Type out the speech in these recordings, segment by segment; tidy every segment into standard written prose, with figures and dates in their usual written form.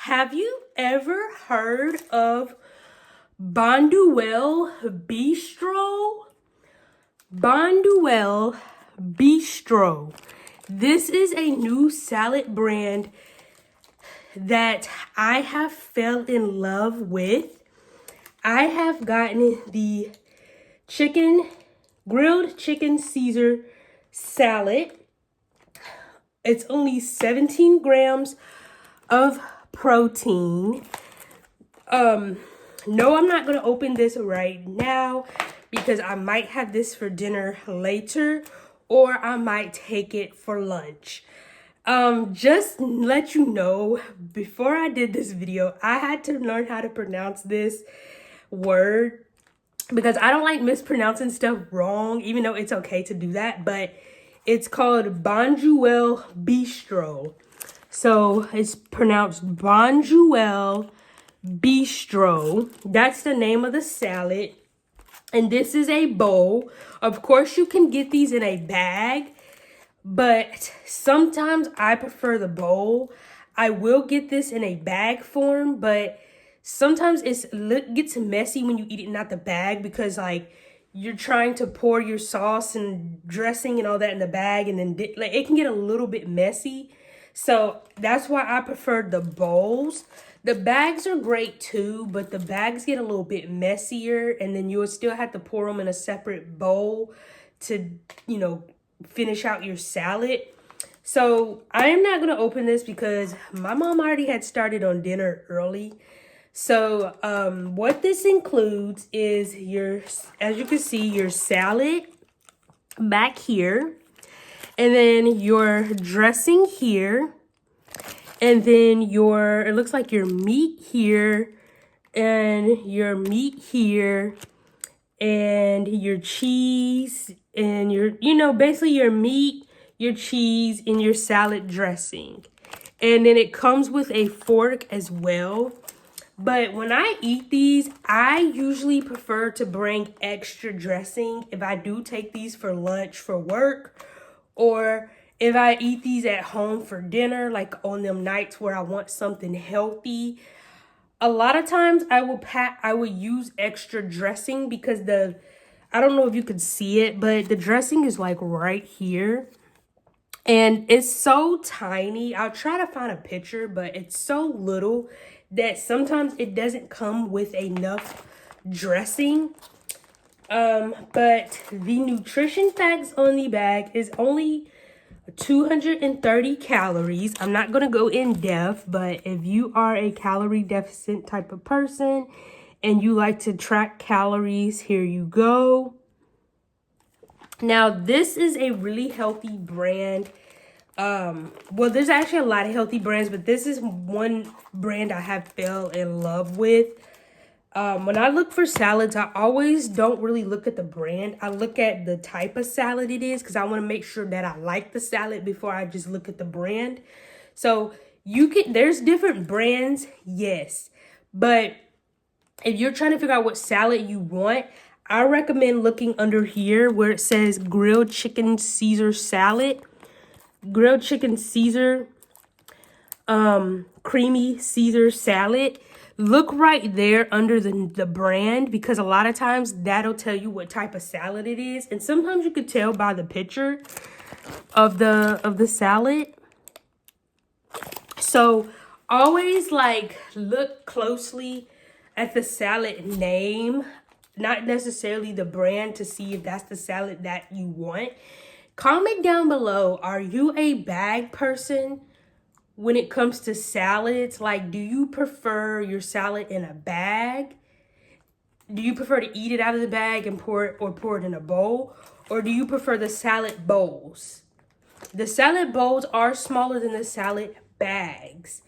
Have you ever heard of Bonduelle Bistro? Bonduelle Bistro. This is a new salad brand that I have fell in love with. I have gotten the grilled chicken Caesar salad. It's only 17 grams of protein. No, I'm not going to open this right now because I might have this for dinner later or I might take it for lunch. Just let you know, before I did this video, I had to learn how to pronounce this word because I don't like mispronouncing stuff wrong, even though it's okay to do that, but it's called Bonduelle Bistro. So it's pronounced Bonduelle Bistro. That's the name of the salad. And this is a bowl. Of course, you can get these in a bag, but sometimes I prefer the bowl. I will get this in a bag form, but sometimes it gets messy when you eat it in not the bag because like you're trying to pour your sauce and dressing and all that in the bag, and then like it can get a little bit messy. So that's why I prefer the bowls. The bags are great too, but the bags get a little bit messier, and then you would still have to pour them in a separate bowl to, finish out your salad. So I am not going to open this because my mom already had started on dinner early. So what this includes is as you can see, your salad back here, and then your dressing here, and then it looks like your meat here, and your meat here, and your cheese, and basically your meat, your cheese, and your salad dressing. And then it comes with a fork as well. But when I eat these, I usually prefer to bring extra dressing if I do take these for lunch for work, or if I eat these at home for dinner, like on them nights where I want something healthy. A lot of times I will use extra dressing because I don't know if you could see it, but the dressing is like right here. And it's so tiny. I'll try to find a picture, but it's so little that sometimes it doesn't come with enough dressing. But the nutrition facts on the bag is only 230 calories. I'm not going to go in depth, but if you are a calorie deficit type of person and you like to track calories, here you go. Now, this is a really healthy brand. Well, there's actually a lot of healthy brands, but this is one brand I have fell in love with. When I look for salads, I always don't really look at the brand. I look at the type of salad it is because I want to make sure that I like the salad before I just look at the brand. So there's different brands, yes. But if you're trying to figure out what salad you want, I recommend looking under here where it says grilled chicken Caesar salad. Grilled chicken Caesar, creamy Caesar salad. Look right there under the brand because a lot of times that'll tell you what type of salad it is. And sometimes you could tell by the picture of the salad. So always look closely at the salad name, not necessarily the brand, to see if that's the salad that you want. Comment down below, are you a bag person when it comes to salads? Like, do you prefer your salad in a bag? Do you prefer to eat it out of the bag and pour it in a bowl? Or do you prefer the salad bowls? The salad bowls are smaller than the salad bags.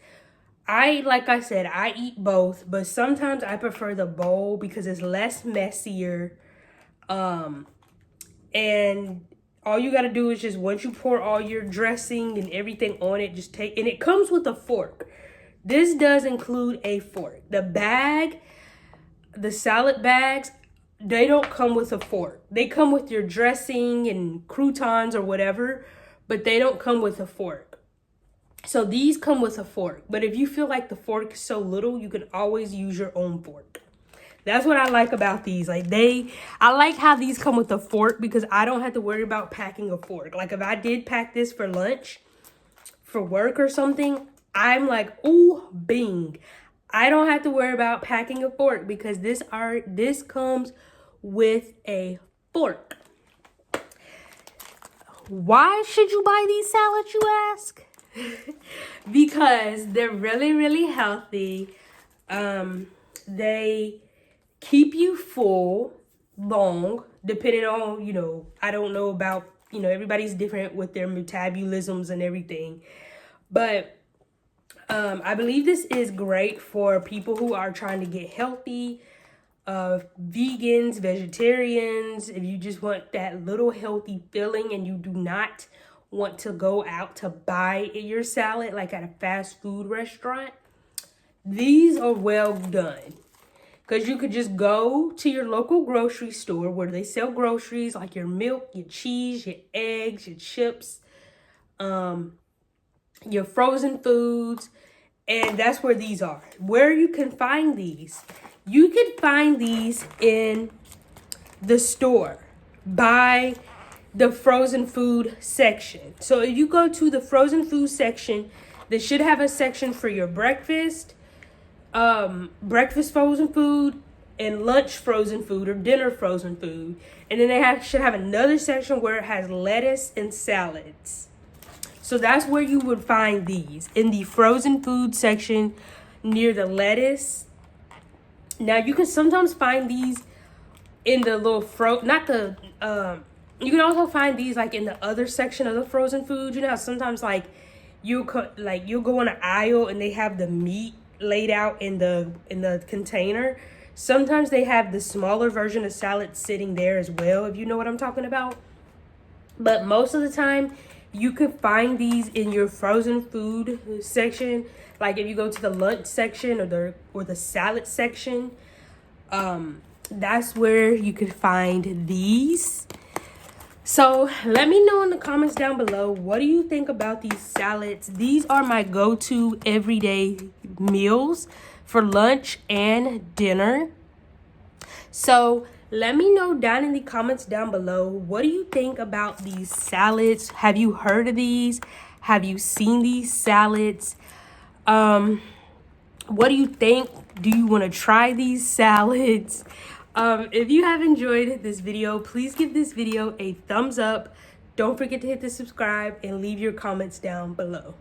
Like I said, I eat both, but sometimes I prefer the bowl because it's less messier. And all you got to do is just, once you pour all your dressing and everything on it, and it comes with a fork. This does include a fork. The salad bags, they don't come with a fork. They come with your dressing and croutons or whatever, but they don't come with a fork. So these come with a fork, but if you feel like the fork is so little, you can always use your own fork. That's what I like about these. Like I like how these come with a fork because I don't have to worry about packing a fork. Like if I did pack this for lunch, for work or something, I'm like, ooh, bing. I don't have to worry about packing a fork because this comes with a fork. Why should you buy these salads, you ask? Because they're really, really healthy. They keep you full long, depending on, I don't know about, everybody's different with their metabolisms and everything. But I believe this is great for people who are trying to get healthy, vegans, vegetarians, if you just want that little healthy feeling and you do not want to go out to buy your salad like at a fast food restaurant, these are well done. Because you could just go to your local grocery store where they sell groceries like your milk, your cheese, your eggs, your chips, your frozen foods, and that's where these are. Where you can find these. You can find these in the store by the frozen food section. So if you go to the frozen food section, they should have a section for your breakfast frozen food, and lunch frozen food or dinner frozen food. And then they should have another section where it has lettuce and salads. So that's where you would find these, in the frozen food section near the lettuce. Now you can sometimes find these in the little you can also find these like in the other section of the frozen food. You know how sometimes like you'll go in an aisle and they have the meat laid out in the container. Sometimes they have the smaller version of salad sitting there as well, if you know what I'm talking about. But most of the time you could find these in your frozen food section. Like if you go to the lunch section or the salad section, that's where you could find these. So let me know in the comments down below, what do you think about these salads? These are my go-to everyday meals for lunch and dinner. So let me know down in the comments down below, what do you think about these salads? Have you heard of these? Have you seen these salads? What do you think? Do you want to try these salads? If you have enjoyed this video, please give this video a thumbs up. Don't forget to hit the subscribe and leave your comments down below.